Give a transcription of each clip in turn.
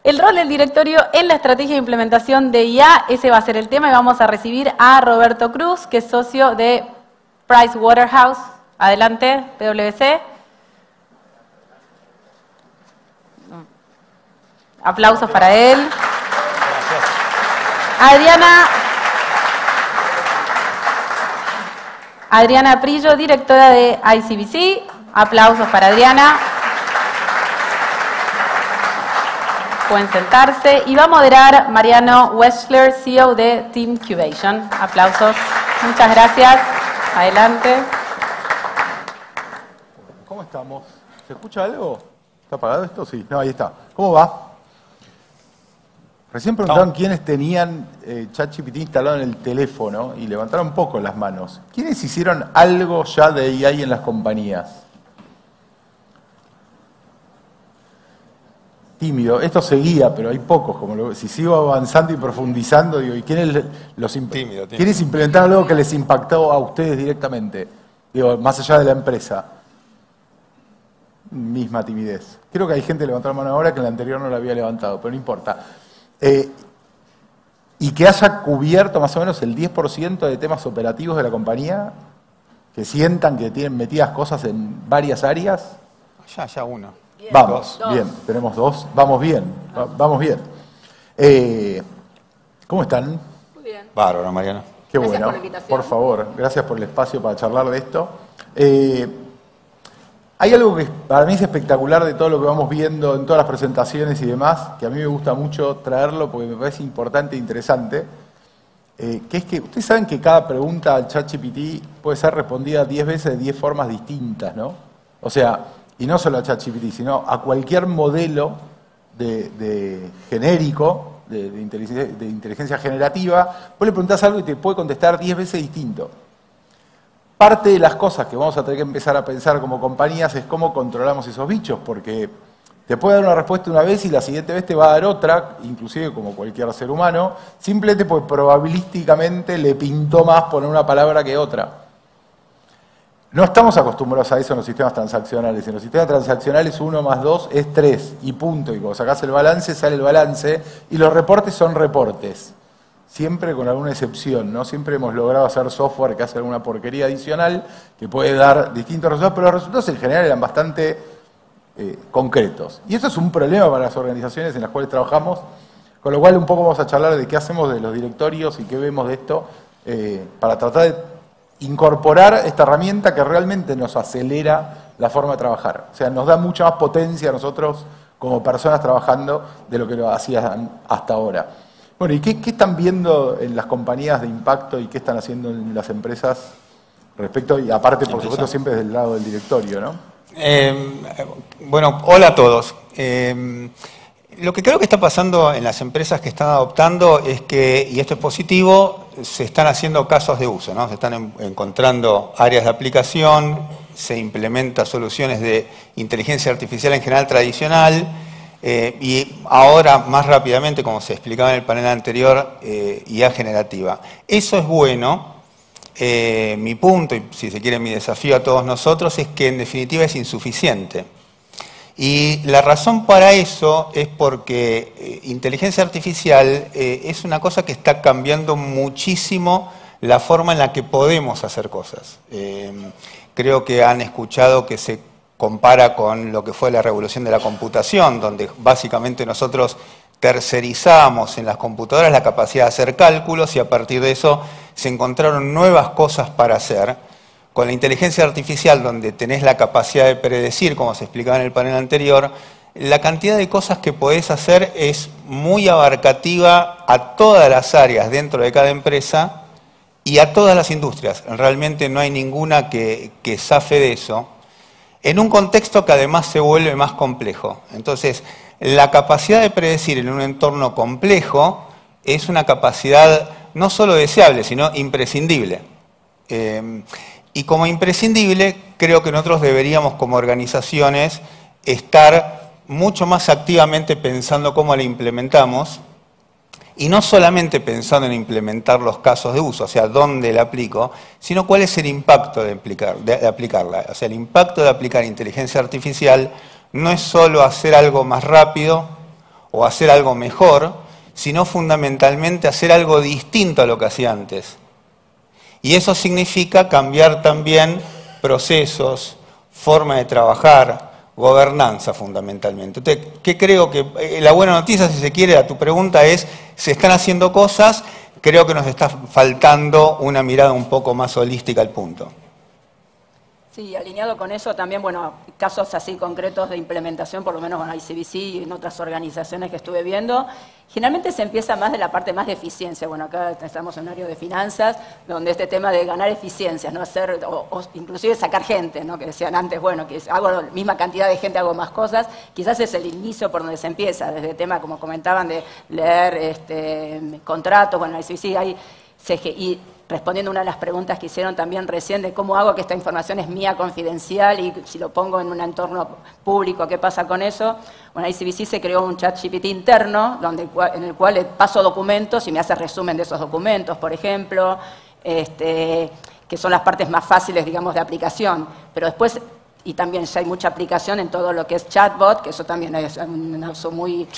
El rol del directorio en la estrategia de implementación de IA, ese va a ser el tema y vamos a recibir a Roberto Cruz, que es socio de Pricewaterhouse. Adelante, PwC. Aplausos para él. Gracias. Adriana Prillo, directora de ICBC. Aplausos para Adriana. Pueden sentarse. Y va a moderar Mariano Wechsler, CEO de Teamcubation. Aplausos. Muchas gracias. Adelante. ¿Cómo estamos? ¿Se escucha algo? ¿Está apagado esto? Sí. No, ahí está. ¿Cómo va? Recién preguntaron quiénes tenían ChatGPT instalado en el teléfono y levantaron poco las manos. ¿Quiénes hicieron algo ya de AI en las compañías? Tímido. Esto seguía, pero hay pocos. Si sigo avanzando y profundizando, digo, ¿y quiénes ¿quiénes implementaron algo que les impactó a ustedes directamente? Digo, más allá de la empresa. Misma timidez. Creo que hay gente que levantó la mano ahora que en la anterior no la había levantado, pero no importa. Y que haya cubierto más o menos el 10% de temas operativos de la compañía, que sientan que tienen metidas cosas en varias áreas. Ya uno. Bien. Vamos, Dos. bien, tenemos dos. Vamos bien, vamos bien. ¿Cómo están? Muy bien. Bárbaro, Mariano. Qué Gracias bueno. por la invitación. Por favor, gracias por el espacio para charlar de esto. Hay algo que para mí es espectacular de todo lo que vamos viendo en todas las presentaciones y demás, que a mí me gusta mucho traerlo porque me parece importante e interesante, que es que ustedes saben que cada pregunta al ChatGPT puede ser respondida 10 veces de 10 formas distintas, ¿no? O sea, y no solo a ChatGPT, sino a cualquier modelo de genérico, de inteligencia generativa, vos le preguntás algo y te puede contestar 10 veces distinto. Parte de las cosas que vamos a tener que empezar a pensar como compañías es cómo controlamos esos bichos, porque te puede dar una respuesta una vez y la siguiente vez te va a dar otra, inclusive como cualquier ser humano, simplemente porque probabilísticamente le pintó más poner una palabra que otra. No estamos acostumbrados a eso en los sistemas transaccionales. En los sistemas transaccionales 1 más 2 es 3 y punto. Y cuando sacás el balance, sale el balance y los reportes son reportes. Siempre con alguna excepción, ¿no? Siempre hemos logrado hacer software que hace alguna porquería adicional que puede dar distintos resultados, pero los resultados en general eran bastante concretos. Y eso es un problema para las organizaciones en las cuales trabajamos, con lo cual un poco vamos a charlar de qué hacemos de los directorios y qué vemos de esto para tratar de incorporar esta herramienta que realmente nos acelera la forma de trabajar. O sea, nos da mucha más potencia a nosotros como personas trabajando de lo que lo hacían hasta ahora. Bueno, ¿y qué están viendo en las compañías de impacto y qué están haciendo en las empresas respecto, y aparte, por supuesto, siempre desde el lado del directorio, ¿no? Bueno, hola a todos. Lo que creo que está pasando en las empresas que están adoptando es que, y esto es positivo, se están haciendo casos de uso, ¿no? Se están encontrando áreas de aplicación, se implementan soluciones de inteligencia artificial en general tradicional, y ahora más rápidamente, como se explicaba en el panel anterior, IA generativa. Eso es bueno. Mi punto, y si se quiere mi desafío a todos nosotros, es que en definitiva es insuficiente. Y la razón para eso es porque inteligencia artificial es una cosa que está cambiando muchísimo la forma en la que podemos hacer cosas. Creo que han escuchado que se compara con lo que fue la revolución de la computación, donde básicamente nosotros tercerizamos en las computadoras la capacidad de hacer cálculos y a partir de eso se encontraron nuevas cosas para hacer. Con la inteligencia artificial, donde tenés la capacidad de predecir, como se explicaba en el panel anterior, la cantidad de cosas que podés hacer es muy abarcativa a todas las áreas dentro de cada empresa y a todas las industrias. Realmente no hay ninguna que zafe de eso, en un contexto que además se vuelve más complejo. Entonces, la capacidad de predecir en un entorno complejo es una capacidad no solo deseable, sino imprescindible. Y como imprescindible, creo que nosotros deberíamos como organizaciones estar mucho más activamente pensando cómo la implementamos y no solamente pensando en implementar los casos de uso, o sea, dónde la aplico, sino cuál es el impacto de aplicarla. O sea, el impacto de aplicar inteligencia artificial no es solo hacer algo más rápido o hacer algo mejor, sino fundamentalmente hacer algo distinto a lo que hacía antes. Y eso significa cambiar también procesos, forma de trabajar, gobernanza fundamentalmente. Entonces, ¿qué creo que la buena noticia, si se quiere, a tu pregunta es, se están haciendo cosas, creo que nos está faltando una mirada un poco más holística al punto. Sí, alineado con eso también, bueno, casos así concretos de implementación, por lo menos con ICBC y en otras organizaciones que estuve viendo, generalmente se empieza más de la parte más de eficiencia. Bueno, acá estamos en un área de finanzas, donde este tema de ganar eficiencias, no hacer, o inclusive sacar gente, ¿no? Que decían antes, bueno, que hago la misma cantidad de gente, hago más cosas, quizás es el inicio por donde se empieza, desde el tema, como comentaban, de leer contratos, bueno, ICBC hay CGI. Respondiendo a una de las preguntas que hicieron también recién de cómo hago que esta información es mía, confidencial, y si lo pongo en un entorno público, ¿qué pasa con eso? Bueno, ICBC se creó un chat GPT interno en el cual le paso documentos y me hace resumen de esos documentos, por ejemplo, que son las partes más fáciles, digamos, de aplicación. Pero después, y también ya hay mucha aplicación en todo lo que es chatbot, que eso también es un uso muy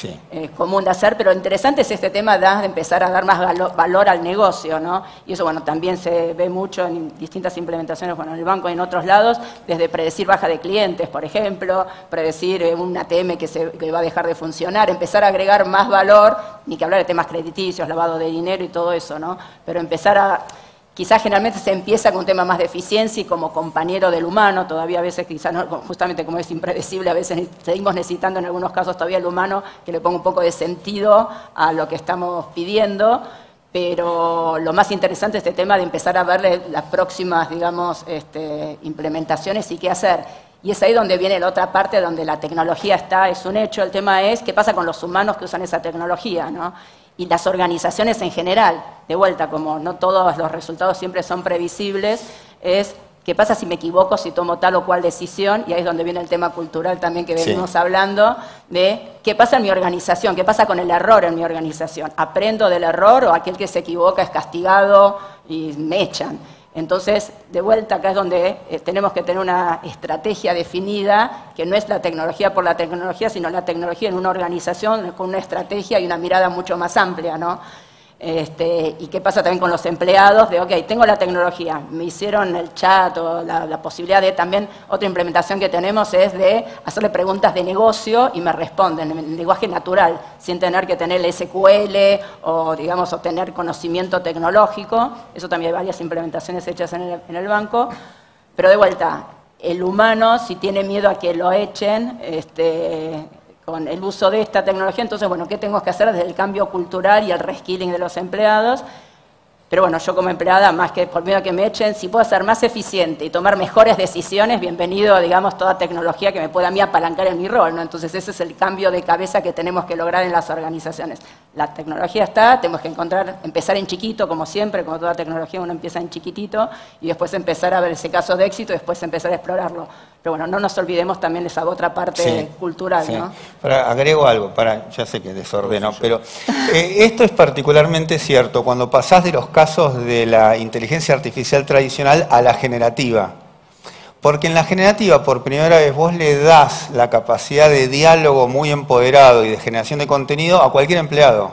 común de hacer, pero interesante es este tema de empezar a dar más valor al negocio, ¿no? Y eso, bueno, también se ve mucho en distintas implementaciones, bueno, en el banco y en otros lados, desde predecir baja de clientes, por ejemplo, predecir un ATM que va a dejar de funcionar, empezar a agregar más valor, ni que hablar de temas crediticios, lavado de dinero y todo eso, ¿no? Pero empezar a... Quizás generalmente se empieza con un tema más de eficiencia y como compañero del humano, todavía a veces quizás no, justamente como es impredecible, a veces seguimos necesitando en algunos casos todavía el humano que le ponga un poco de sentido a lo que estamos pidiendo, pero lo más interesante es este tema de empezar a verle las próximas, digamos, implementaciones y qué hacer. Y es ahí donde viene la otra parte, donde la tecnología es un hecho. El tema es qué pasa con los humanos que usan esa tecnología, ¿no? Y las organizaciones en general, de vuelta, como no todos los resultados siempre son previsibles, es qué pasa si me equivoco, si tomo tal o cual decisión, y ahí es donde viene el tema cultural también que venimos hablando, de qué pasa en mi organización, qué pasa con el error en mi organización. ¿Aprendo del error o aquel que se equivoca es castigado y me echan? Entonces, de vuelta, acá es donde tenemos que tener una estrategia definida, que no es la tecnología por la tecnología, sino la tecnología en una organización con una estrategia y una mirada mucho más amplia, ¿no? Y qué pasa también con los empleados, de, ok, tengo la tecnología, me hicieron el chat o la posibilidad de también, otra implementación que tenemos es de hacerle preguntas de negocio y me responden en lenguaje natural, sin tener que tener el SQL o, digamos, obtener conocimiento tecnológico. Eso también hay varias implementaciones hechas en el banco, pero de vuelta, el humano, si tiene miedo a que lo echen, con el uso de esta tecnología, entonces, bueno, ¿qué tengo que hacer desde el cambio cultural y el reskilling de los empleados? Pero bueno, yo como empleada, más que por miedo a que me echen, si puedo ser más eficiente y tomar mejores decisiones, bienvenido, digamos, toda tecnología que me pueda a mí apalancar en mi rol, ¿no? Entonces ese es el cambio de cabeza que tenemos que lograr en las organizaciones. La tecnología está, tenemos que empezar en chiquito, como siempre, como toda tecnología uno empieza en chiquitito, y después empezar a ver ese caso de éxito y después empezar a explorarlo. Pero bueno, no nos olvidemos también de esa otra parte cultural, ¿no? Agrego algo, ya sé que desordeno, pero esto es particularmente cierto cuando pasás de los casos de la inteligencia artificial tradicional a la generativa. Porque en la generativa, por primera vez, vos le das la capacidad de diálogo muy empoderado y de generación de contenido a cualquier empleado.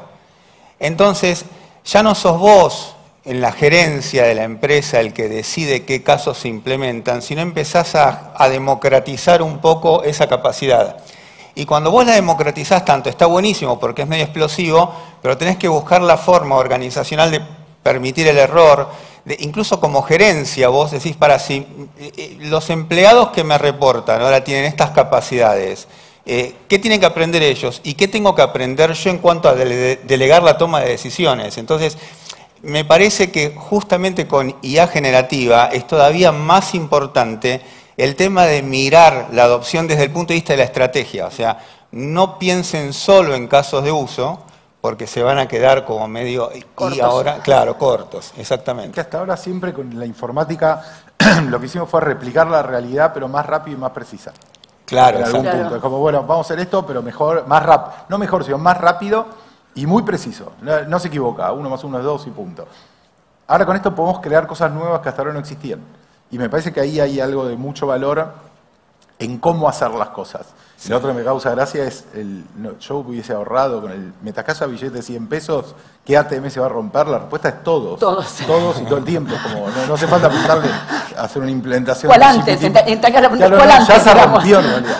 Entonces, ya no sos vos en la gerencia de la empresa el que decide qué casos se implementan, sino empezás a democratizar un poco esa capacidad. Y cuando vos la democratizás tanto, está buenísimo porque es medio explosivo, pero tenés que buscar la forma organizacional de permitir el error. Incluso como gerencia, vos decís, si los empleados que me reportan ahora tienen estas capacidades, ¿qué tienen que aprender ellos? ¿Y qué tengo que aprender yo en cuanto a delegar la toma de decisiones? Entonces, me parece que justamente con IA generativa es todavía más importante el tema de mirar la adopción desde el punto de vista de la estrategia. O sea, no piensen solo en casos de uso, porque se van a quedar como medio... cortos. Y ahora, claro, cortos, exactamente. Que hasta ahora siempre con la informática lo que hicimos fue replicar la realidad, pero más rápido y más precisa. Claro, en algún punto. Es como, bueno, vamos a hacer esto, pero mejor, más rápido. No mejor, sino más rápido y muy preciso. No se equivoca, 1 más 1 es 2 y punto. Ahora con esto podemos crear cosas nuevas que hasta ahora no existían. Y me parece que ahí hay algo de mucho valor en cómo hacer las cosas. Sí. Lo otro que me causa gracia es, yo hubiese ahorrado con el metacasa billete de 100 pesos, ¿qué ATM se va a romper? La respuesta es todos. Todos y todo el tiempo. Como, no hace falta apuntarle a hacer una implementación. ¿Cuál antes? Ya se rompió en realidad.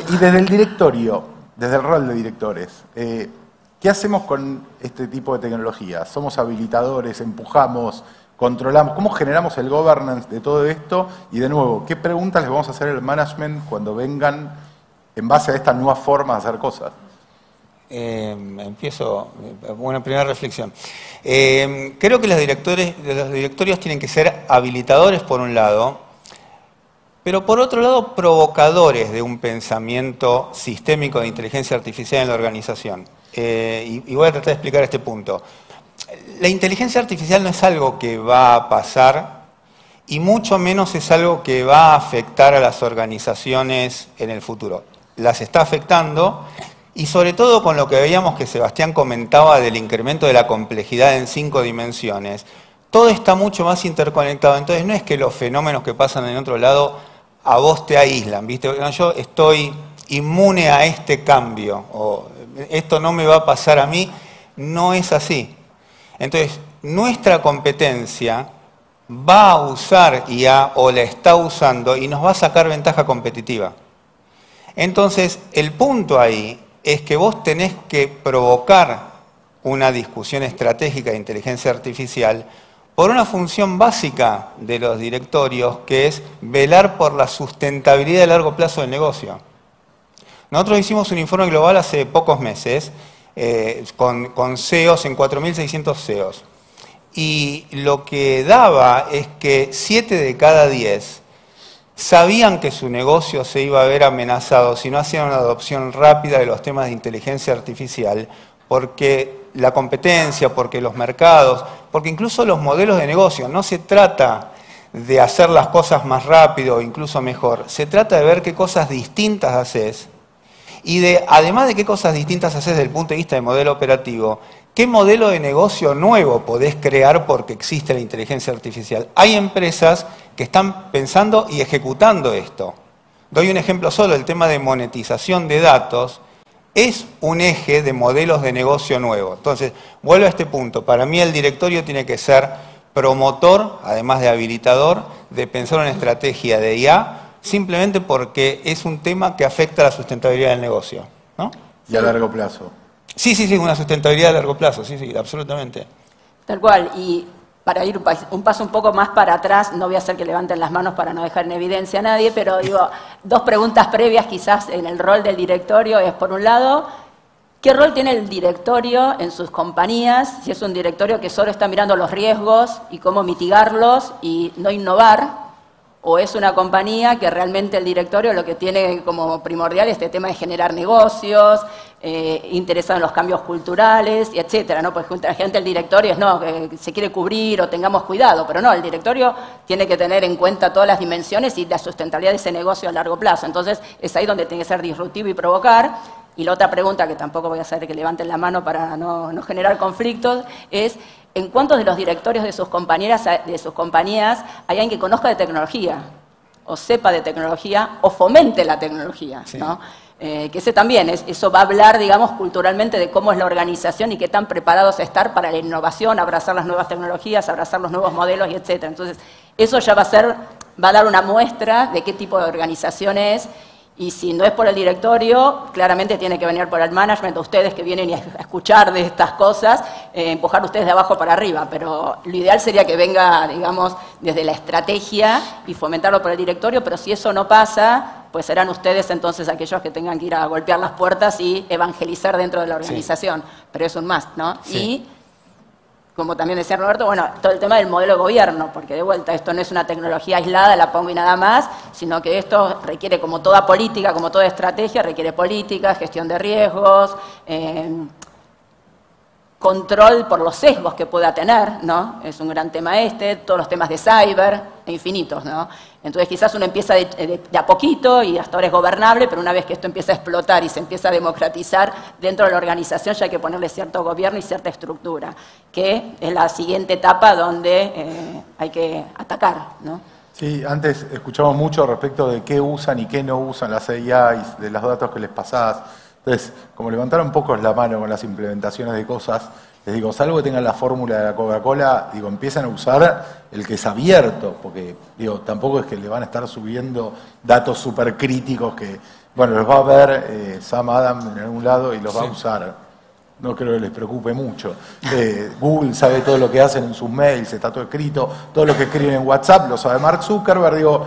Y desde el directorio, desde el rol de directores, ¿qué hacemos con este tipo de tecnología? ¿Somos habilitadores, empujamos, controlamos? ¿Cómo generamos el governance de todo esto? Y de nuevo, ¿qué preguntas les vamos a hacer al management cuando vengan en base a esta nueva forma de hacer cosas? Empiezo, una primera reflexión. Creo que los directorios tienen que ser habilitadores por un lado, pero por otro lado provocadores de un pensamiento sistémico de inteligencia artificial en la organización. Y voy a tratar de explicar este punto. La inteligencia artificial no es algo que va a pasar y mucho menos es algo que va a afectar a las organizaciones en el futuro. Las está afectando y sobre todo con lo que veíamos que Sebastián comentaba del incremento de la complejidad en 5 dimensiones. Todo está mucho más interconectado, entonces no es que los fenómenos que pasan en otro lado a vos te aíslan, ¿viste? No, yo estoy inmune a este cambio o esto no me va a pasar a mí, no es así. Entonces, nuestra competencia va a usar IA o la está usando y nos va a sacar ventaja competitiva. Entonces, el punto ahí es que vos tenés que provocar una discusión estratégica de inteligencia artificial por una función básica de los directorios, que es velar por la sustentabilidad a largo plazo del negocio. Nosotros hicimos un informe global hace pocos meses, con CEOs, en 4.600 CEOs. Y lo que daba es que 7 de cada 10 sabían que su negocio se iba a ver amenazado si no hacían una adopción rápida de los temas de inteligencia artificial, porque la competencia, porque los mercados, porque incluso los modelos de negocio, no se trata de hacer las cosas más rápido o incluso mejor, se trata de ver qué cosas distintas haces y además de qué cosas distintas haces desde el punto de vista del modelo operativo, qué modelo de negocio nuevo podés crear porque existe la inteligencia artificial. Hay empresas que están pensando y ejecutando esto. Doy un ejemplo solo, el tema de monetización de datos es un eje de modelos de negocio nuevo. Entonces, vuelvo a este punto. Para mí el directorio tiene que ser promotor, además de habilitador, de pensar una estrategia de IA, simplemente porque es un tema que afecta a la sustentabilidad del negocio, ¿no? Y a largo plazo. Sí, una sustentabilidad a largo plazo, sí, absolutamente. Tal cual, y para ir un paso un poco más para atrás, no voy a hacer que levanten las manos para no dejar en evidencia a nadie, pero digo, 2 preguntas previas quizás en el rol del directorio es, por un lado, ¿qué rol tiene el directorio en sus compañías? Si es un directorio que solo está mirando los riesgos y cómo mitigarlos y no innovar, o es una compañía que realmente el directorio lo que tiene como primordial es este tema de generar negocios, interesado en los cambios culturales, y etcétera, ¿no? Pues la gente del directorio es no, que se quiere cubrir o tengamos cuidado, pero no, el directorio tiene que tener en cuenta todas las dimensiones y la sustentabilidad de ese negocio a largo plazo. Entonces, es ahí donde tiene que ser disruptivo y provocar. Y la otra pregunta, que tampoco voy a hacer que levanten la mano para no generar conflictos, es ¿en cuántos de los directorios de sus compañías hay alguien que conozca de tecnología, o sepa de tecnología, o fomente la tecnología? Sí. ¿No? Que ese también, eso va a hablar, digamos, culturalmente de cómo es la organización y qué tan preparados estar para la innovación, abrazar las nuevas tecnologías, abrazar los nuevos modelos, y etcétera. Entonces, eso ya va a dar una muestra de qué tipo de organización es. Y si no es por el directorio, claramente tiene que venir por el management, ustedes que vienen a escuchar de estas cosas, empujar ustedes de abajo para arriba. Pero lo ideal sería que venga, digamos, desde la estrategia y fomentarlo por el directorio, pero si eso no pasa, pues serán ustedes entonces aquellos que tengan que ir a golpear las puertas y evangelizar dentro de la organización. Sí. Pero es un must, ¿no? Sí. Y como también decía Roberto, bueno, todo el tema del modelo de gobierno, porque de vuelta, esto no es una tecnología aislada, la pongo y nada más, sino que esto requiere, como toda política, como toda estrategia, requiere política, gestión de riesgos, control por los sesgos que pueda tener, ¿no? Es un gran tema todos los temas de cyber, infinitos, ¿no? Entonces quizás uno empieza de a poquito y hasta ahora es gobernable, pero una vez que esto empieza a explotar y se empieza a democratizar dentro de la organización, ya hay que ponerle cierto gobierno y cierta estructura, que es la siguiente etapa donde hay que atacar, ¿no? Sí, antes escuchamos mucho respecto de qué usan y qué no usan las AIs, de los datos que les pasás. Entonces, como levantaron pocos la mano con las implementaciones de cosas, les digo, salvo que tengan la fórmula de la Coca-Cola, digo, empiezan a usar el que es abierto, porque digo, tampoco es que le van a estar subiendo datos súper críticos que, bueno, los va a ver Sam Adam en algún lado y los va a usar. No creo que les preocupe mucho. Google sabe todo lo que hacen en sus mails, está todo escrito, todo lo que escriben en WhatsApp lo sabe Mark Zuckerberg, digo,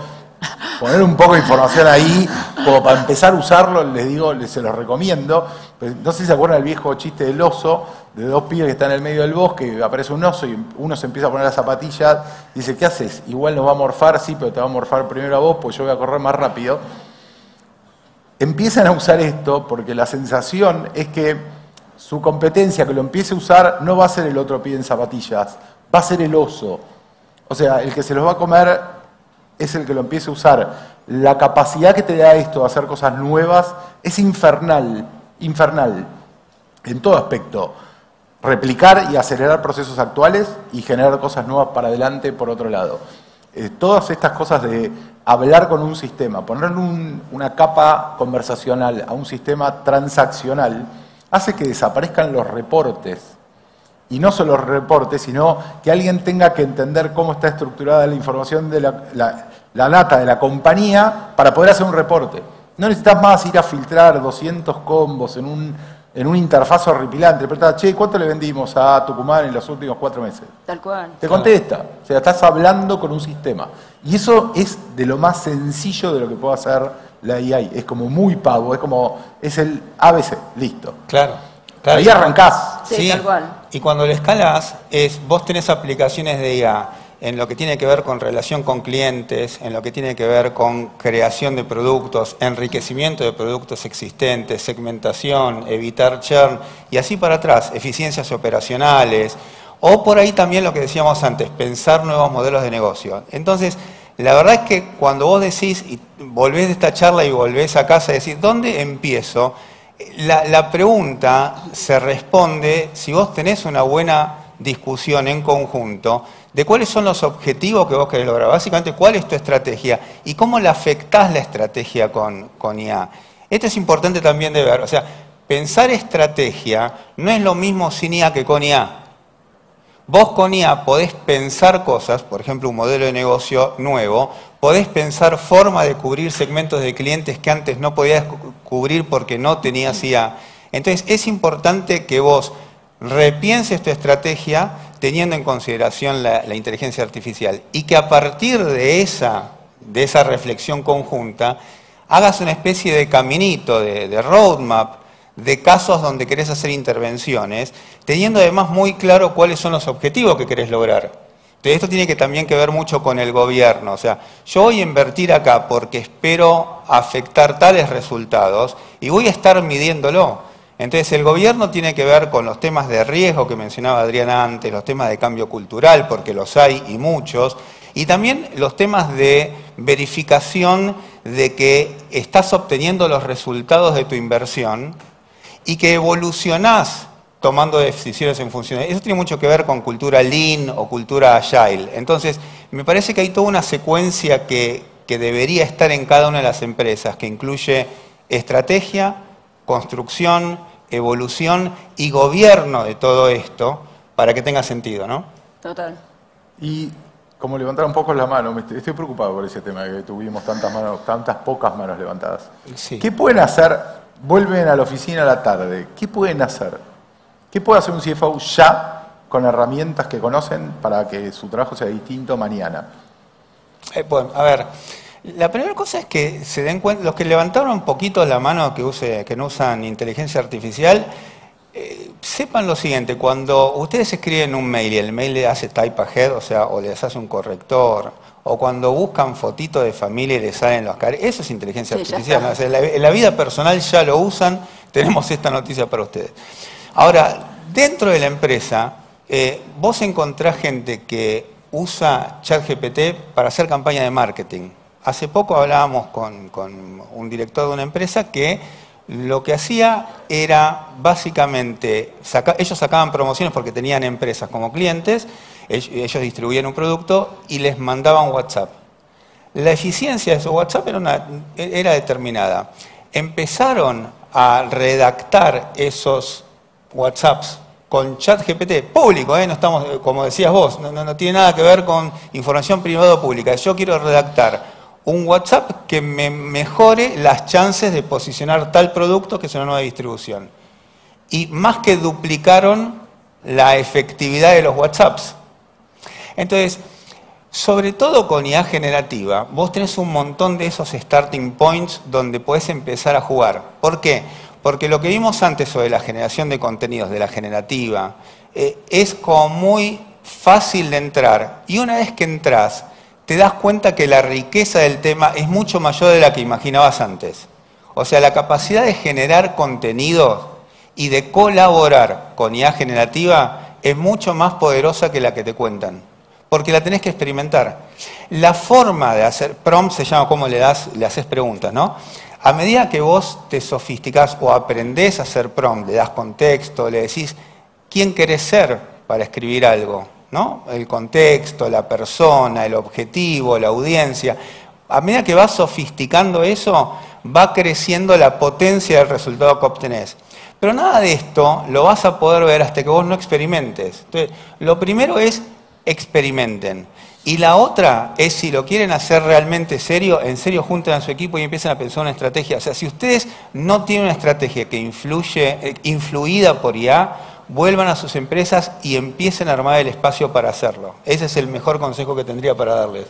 poner un poco de información ahí, como para empezar a usarlo, les digo, se los recomiendo. Pero no sé si se acuerdan del viejo chiste del oso, de dos pibes que están en el medio del bosque, aparece un oso y uno se empieza a poner las zapatillas, y dice, ¿qué haces? Igual nos va a morfar, sí, pero te va a morfar primero a vos, pues yo voy a correr más rápido. Empiezan a usar esto porque la sensación es que su competencia, que lo empiece a usar, no va a ser el otro pie en zapatillas, va a ser el oso. O sea, el que se los va a comer es el que lo empiece a usar. La capacidad que te da esto de hacer cosas nuevas es infernal, infernal, en todo aspecto. Replicar y acelerar procesos actuales y generar cosas nuevas para adelante por otro lado. Todas estas cosas de hablar con un sistema, poner una capa conversacional a un sistema transaccional, hace que desaparezcan los reportes. Y no solo los reportes, sino que alguien tenga que entender cómo está estructurada la información de la data de la compañía para poder hacer un reporte. No necesitas más ir a filtrar 200 combos en un interfaz horripilante. Pero, che, ¿cuánto le vendimos a Tucumán en los últimos 4 meses? Tal cual. Te contesta. O sea, estás hablando con un sistema. Y eso es de lo más sencillo de lo que puede hacer la AI. Es como muy pavo, es el ABC, listo. Claro. Ahí arrancás. Sí, tal cual. Y cuando le escalas, vos tenés aplicaciones de IA en lo que tiene que ver con relación con clientes, en lo que tiene que ver con creación de productos, enriquecimiento de productos existentes, segmentación, evitar churn, y así para atrás, eficiencias operacionales, o por ahí también lo que decíamos antes, pensar nuevos modelos de negocio. Entonces, la verdad es que cuando vos decís, y volvés de esta charla y volvés a casa y decís, ¿dónde empiezo? La pregunta se responde si vos tenés una buena discusión en conjunto de cuáles son los objetivos que vos querés lograr. Básicamente, cuál es tu estrategia y cómo le afectás la estrategia con IA. Esto es importante también de ver. O sea, pensar estrategia no es lo mismo sin IA que con IA. Vos con IA podés pensar cosas, por ejemplo, un modelo de negocio nuevo, podés pensar forma de cubrir segmentos de clientes que antes no podías cubrir porque no tenías IA. Entonces, es importante que vos repienses tu estrategia teniendo en consideración la inteligencia artificial y que a partir de esa reflexión conjunta hagas una especie de caminito, de roadmap, de casos donde querés hacer intervenciones, teniendo además muy claro cuáles son los objetivos que querés lograr. Entonces, esto tiene que también que ver mucho con el gobierno. O sea, yo voy a invertir acá porque espero afectar tales resultados y voy a estar midiéndolo. Entonces, el gobierno tiene que ver con los temas de riesgo que mencionaba Adriana antes, los temas de cambio cultural, porque los hay y muchos, y también los temas de verificación de que estás obteniendo los resultados de tu inversión y que evolucionás tomando decisiones en función de eso. Tiene mucho que ver con cultura Lean o cultura Agile. Entonces, me parece que hay toda una secuencia que debería estar en cada una de las empresas, que incluye estrategia, construcción, evolución y gobierno de todo esto para que tenga sentido, ¿no? Total. Y como levantar un poco la mano, estoy preocupado por ese tema, que tuvimos tantas pocas manos levantadas. Sí. ¿Qué pueden hacer? Vuelven a la oficina a la tarde. ¿Qué pueden hacer? ¿Qué puede hacer un CFO ya con herramientas que conocen para que su trabajo sea distinto mañana? Bueno, a ver, la primera cosa es que se den cuenta, los que levantaron un poquito la mano que no usan inteligencia artificial, sepan lo siguiente: cuando ustedes escriben un mail y el mail le hace type ahead, o sea, o les hace un corrector, o cuando buscan fotitos de familia y les salen los caras, eso es inteligencia artificial, ¿no? O sea, en la vida personal ya lo usan. Tenemos esta noticia para ustedes. Ahora, dentro de la empresa, vos encontrás gente que usa ChatGPT para hacer campaña de marketing. Hace poco hablábamos con un director de una empresa que lo que hacía era básicamente, ellos sacaban promociones porque tenían empresas como clientes, ellos distribuían un producto y les mandaban WhatsApp. La eficiencia de su WhatsApp era determinada. Empezaron a redactar esos WhatsApps con ChatGPT, público, no estamos, como decías vos, no tiene nada que ver con información privada o pública. Yo quiero redactar un WhatsApp que me mejore las chances de posicionar tal producto que es una nueva distribución. Y más que duplicaron la efectividad de los WhatsApps. Entonces, sobre todo con IA generativa, vos tenés un montón de esos starting points donde podés empezar a jugar. ¿Por qué? Porque lo que vimos antes sobre la generación de contenidos, de la generativa, es como muy fácil de entrar. Y una vez que entras, te das cuenta que la riqueza del tema es mucho mayor de la que imaginabas antes. O sea, la capacidad de generar contenidos y de colaborar con IA generativa es mucho más poderosa que la que te cuentan. Porque la tenés que experimentar. La forma de hacer prompt se llama cómo le haces preguntas, ¿no? A medida que vos te sofisticás o aprendés a hacer prompt, le das contexto, le decís quién querés ser para escribir algo, ¿no? El contexto, la persona, el objetivo, la audiencia. A medida que vas sofisticando eso, va creciendo la potencia del resultado que obtenés. Pero nada de esto lo vas a poder ver hasta que vos no experimentes. Entonces, lo primero es experimenten. Y la otra es, si lo quieren hacer realmente serio, en serio junten a su equipo y empiecen a pensar una estrategia. O sea, si ustedes no tienen una estrategia que influida por IA, vuelvan a sus empresas y empiecen a armar el espacio para hacerlo. Ese es el mejor consejo que tendría para darles.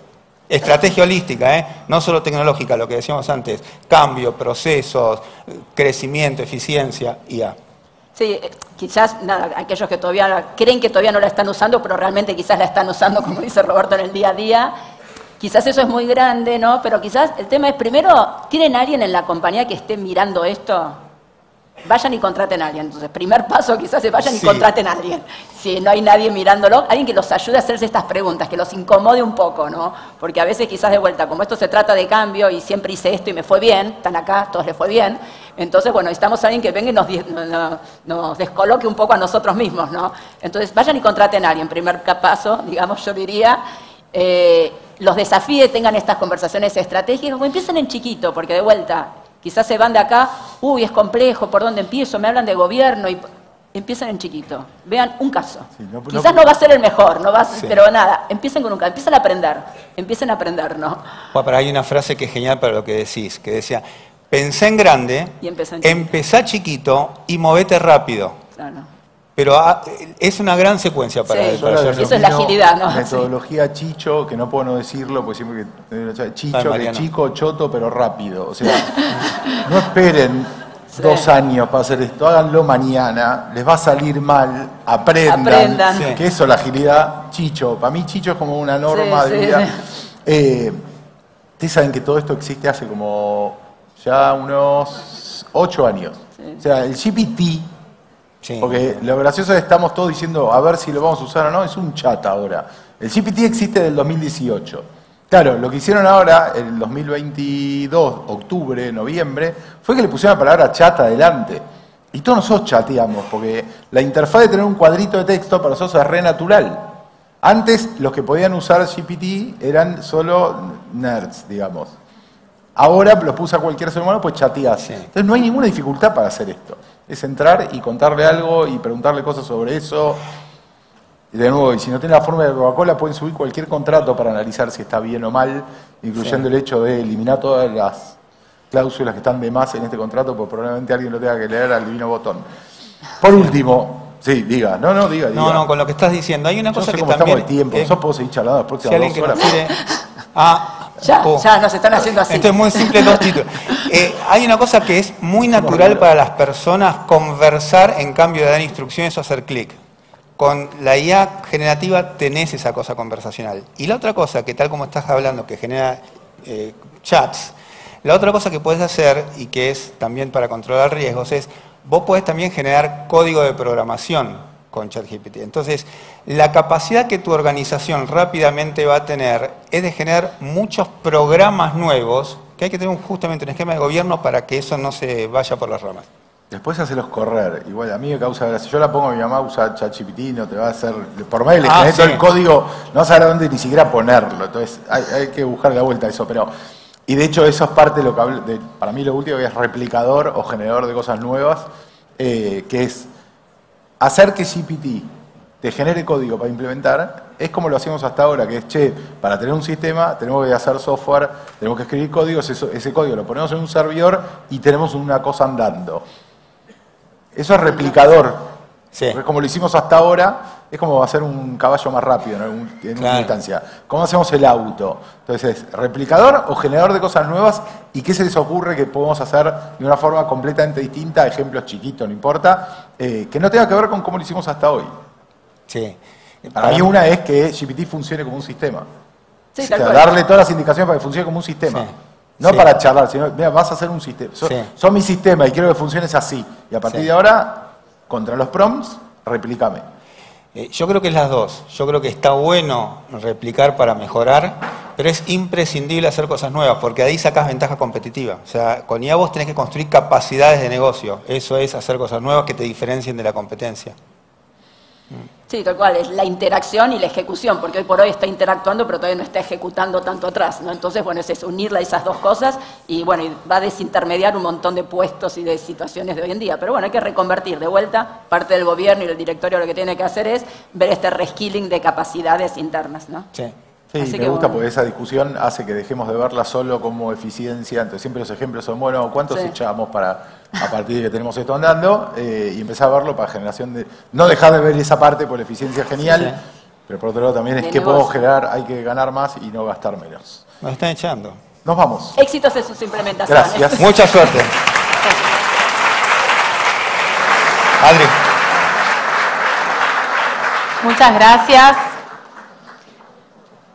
Estrategia holística, no solo tecnológica, lo que decíamos antes. Cambio, procesos, crecimiento, eficiencia, IA. Sí, quizás nada, aquellos que todavía creen que todavía no la están usando, pero realmente quizás la están usando, como dice Roberto, en el día a día. Quizás eso es muy grande, ¿no? Pero quizás el tema es, primero, ¿tienen alguien en la compañía que esté mirando esto? Vayan y contraten a alguien. Entonces, primer paso quizás es vayan y contraten a alguien. Si no hay nadie mirándolo, alguien que los ayude a hacerse estas preguntas, que los incomode un poco, ¿no? Porque a veces quizás de vuelta, como esto se trata de cambio y siempre hice esto y me fue bien, están acá, todos les fue bien, entonces, bueno, necesitamos a alguien que venga y nos descoloque un poco a nosotros mismos, ¿no? Entonces, vayan y contraten a alguien. Primer paso, digamos, yo diría, los desafíe, tengan estas conversaciones estratégicas, o empiecen en chiquito, porque de vuelta, quizás se van de acá, uy, es complejo, ¿por dónde empiezo? Me hablan de gobierno y empiecen en chiquito. Vean un caso. Sí, quizás no va a ser el mejor, no va a ser, pero nada, empiecen con un caso, empiecen a aprender, ¿no? Pero hay una frase que es genial para lo que decís, que decía, pensá en grande, empezá chiquito y movete rápido. Claro. Pero es una gran secuencia para eso. Eso es la agilidad, ¿no? Metodología Chicho, que no puedo no decirlo, porque siempre que Chicho, que chico, choto, pero rápido. O sea, no esperen 2 años para hacer esto, háganlo mañana, les va a salir mal, aprendan. Sí. Que eso, la agilidad, Chicho. Para mí Chicho es como una norma de vida. Ustedes saben que todo esto existe hace como ya unos 8 años. Sí. O sea, el GPT... Sí. Porque lo gracioso es que estamos todos diciendo a ver si lo vamos a usar o no, es un chat ahora. El GPT existe del 2018. Claro, lo que hicieron ahora, en el 2022, octubre, noviembre, fue que le pusieron la palabra chat adelante. Y todos nosotros chateamos, porque la interfaz de tener un cuadrito de texto para nosotros es re natural. Antes, los que podían usar GPT eran solo nerds, digamos. Ahora los puso a cualquier ser humano, pues chateás. Sí. Entonces no hay ninguna dificultad para hacer esto. Es entrar y contarle algo y preguntarle cosas sobre eso. Y de nuevo, y si no tiene la forma de Coca-Cola, pueden subir cualquier contrato para analizar si está bien o mal, incluyendo el hecho de eliminar todas las cláusulas que están de más en este contrato, porque probablemente alguien lo tenga que leer al divino botón. Por último, sí, diga. Diga. No, con lo que estás diciendo. Hay una cosa que también... estamos de tiempo, nosotros podemos seguir charlando las próximas 2 horas. Ya nos están haciendo así. Esto es muy simple, 2 títulos. Hay una cosa que es muy natural para las personas, conversar en cambio de dar instrucciones o hacer clic. Con la IA generativa tenés esa cosa conversacional. Y la otra cosa, que tal como estás hablando, que genera chats, la otra cosa que podés hacer, y que es también para controlar riesgos, es vos podés también generar código de programación con ChatGPT. Entonces, la capacidad que tu organización rápidamente va a tener es de generar muchos programas nuevos, que hay que tener justamente un esquema de gobierno para que eso no se vaya por las ramas. Después hacerlos correr. Igual a mí me causa gracia. Si yo la pongo a mi mamá, usa ChatGPT, no te va a hacer... Por más que le generé todo el código, no vas a saber dónde ni siquiera ponerlo. Entonces hay que buscar la vuelta a eso. Y de hecho eso es parte de lo que hablé, para mí lo último que es replicador o generador de cosas nuevas, que es hacer que GPT te genere código para implementar. Es como lo hacíamos hasta ahora, que es, para tener un sistema tenemos que hacer software, tenemos que escribir código, ese código lo ponemos en un servidor y tenemos una cosa andando. Eso es replicador. Sí. Porque como lo hicimos hasta ahora, es como hacer un caballo más rápido en una instancia. ¿Cómo hacemos el auto? Entonces, replicador o generador de cosas nuevas, ¿y qué se les ocurre que podemos hacer de una forma completamente distinta? Ejemplos chiquitos, no importa, que no tenga que ver con cómo lo hicimos hasta hoy. Sí. Para mí una es que GPT funcione como un sistema. Sí, o sea, darle todas las indicaciones para que funcione como un sistema. Sí. No para charlar, sino, mira, vas a hacer un sistema. Son mi sistema y quiero que funcione así. Y a partir de ahora, contra los prompts, replícame. Yo creo que es las dos. Yo creo que está bueno replicar para mejorar, pero es imprescindible hacer cosas nuevas, porque ahí sacás ventaja competitiva. O sea, con IA vos tenés que construir capacidades de negocio. Eso es hacer cosas nuevas que te diferencien de la competencia. Sí, tal cual, es la interacción y la ejecución, porque hoy por hoy está interactuando, pero todavía no está ejecutando tanto atrás, ¿no? Entonces, bueno, es unirla a esas dos cosas y, bueno, va a desintermediar un montón de puestos y de situaciones de hoy en día. Pero bueno, hay que reconvertir de vuelta. Parte del gobierno y del directorio lo que tiene que hacer es ver este reskilling de capacidades internas, ¿no? Sí. Sí, me gusta porque esa discusión hace que dejemos de verla solo como eficiencia. Entonces siempre los ejemplos son, bueno, ¿cuántos echamos a partir de que tenemos esto andando? Y empezar a verlo para generación de... No dejar de ver esa parte por la eficiencia genial, pero por otro lado también es que podemos generar, hay que ganar más y no gastar menos. Nos están echando. Nos vamos. Éxitos en sus implementaciones. Gracias. Mucha suerte. Adri. Muchas gracias.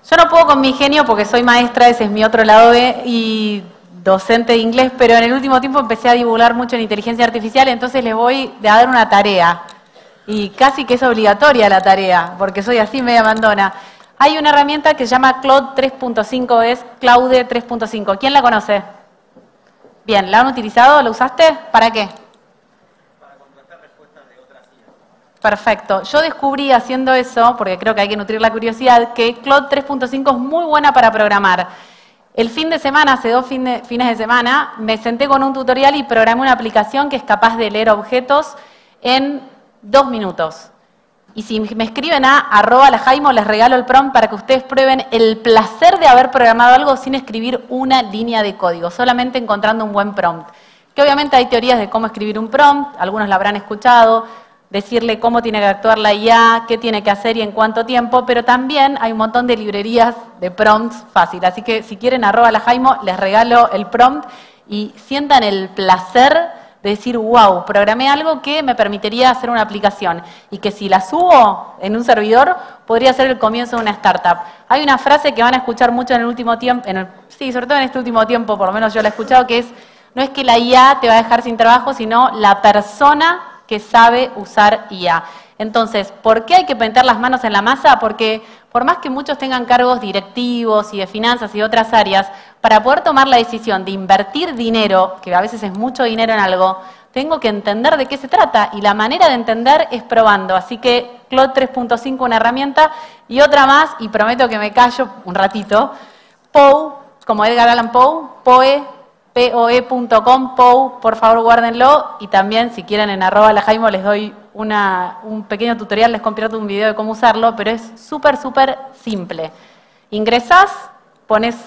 Yo no puedo con mi genio porque soy maestra, ese es mi otro lado B, y docente de inglés, pero en el último tiempo empecé a divulgar mucho en inteligencia artificial, entonces les voy a dar una tarea. Y casi que es obligatoria la tarea, porque soy así media mandona. Hay una herramienta que se llama Claude 3.5, es Claude 3.5. ¿Quién la conoce? Bien, ¿la han utilizado? ¿La usaste? ¿Para qué? Perfecto. Yo descubrí haciendo eso, porque creo que hay que nutrir la curiosidad, que Claude 3.5 es muy buena para programar. El fin de semana, hace 2 fines de semana, me senté con un tutorial y programé una aplicación que es capaz de leer objetos en 2 minutos. Y si me escriben a @lajaimo, les regalo el prompt para que ustedes prueben el placer de haber programado algo sin escribir una línea de código, solamente encontrando un buen prompt. Que obviamente hay teorías de cómo escribir un prompt, algunos la habrán escuchado, decirle cómo tiene que actuar la IA, qué tiene que hacer y en cuánto tiempo, pero también hay un montón de librerías de prompts fácil. Así que si quieren @lajaimo, les regalo el prompt y sientan el placer de decir, wow, programé algo que me permitiría hacer una aplicación y que si la subo en un servidor podría ser el comienzo de una startup. Hay una frase que van a escuchar mucho en el último tiempo, sí, sobre todo en este último tiempo, por lo menos yo la he escuchado, que es, no es que la IA te va a dejar sin trabajo, sino la persona que sabe usar IA. Entonces, ¿por qué hay que meter las manos en la masa? Porque por más que muchos tengan cargos directivos y de finanzas y otras áreas, para poder tomar la decisión de invertir dinero, que a veces es mucho dinero en algo, tengo que entender de qué se trata y la manera de entender es probando. Así que Claude 3.5 una herramienta y otra más, y prometo que me callo un ratito, Poe, como Edgar Allan Poe, poe.com, Poe, por favor guárdenlo, y también si quieren en @lajaimo les doy un pequeño tutorial, les comparto un video de cómo usarlo, pero es súper simple. Ingresás, pones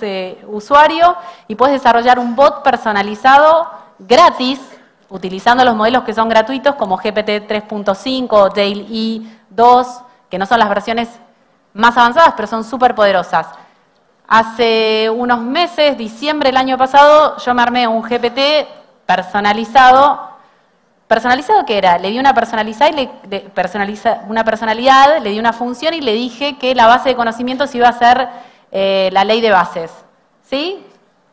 usuario y puedes desarrollar un bot personalizado gratis, utilizando los modelos que son gratuitos como GPT 3.5 o DALL-E 2, que no son las versiones más avanzadas, pero son súper poderosas. Hace unos meses, diciembre del año pasado, yo me armé un GPT personalizado. ¿Personalizado qué era? Le di una personalidad, le di una función y le dije que la base de conocimientos iba a ser la ley de bases. ¿Sí?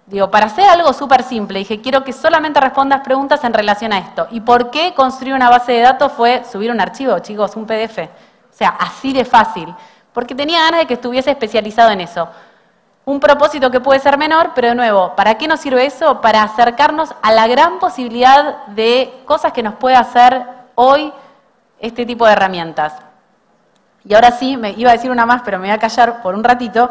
Digo, para hacer algo súper simple, dije, quiero que solamente respondas preguntas en relación a esto. ¿Y por qué construir una base de datos fue subir un archivo, chicos, un PDF? O sea, así de fácil. Porque tenía ganas de que estuviese especializado en eso. un propósito que puede ser menor, pero de nuevo, ¿para qué nos sirve eso? Para acercarnos a la gran posibilidad de cosas que nos puede hacer hoy este tipo de herramientas. Y ahora sí, me iba a decir una más, pero me voy a callar por un ratito.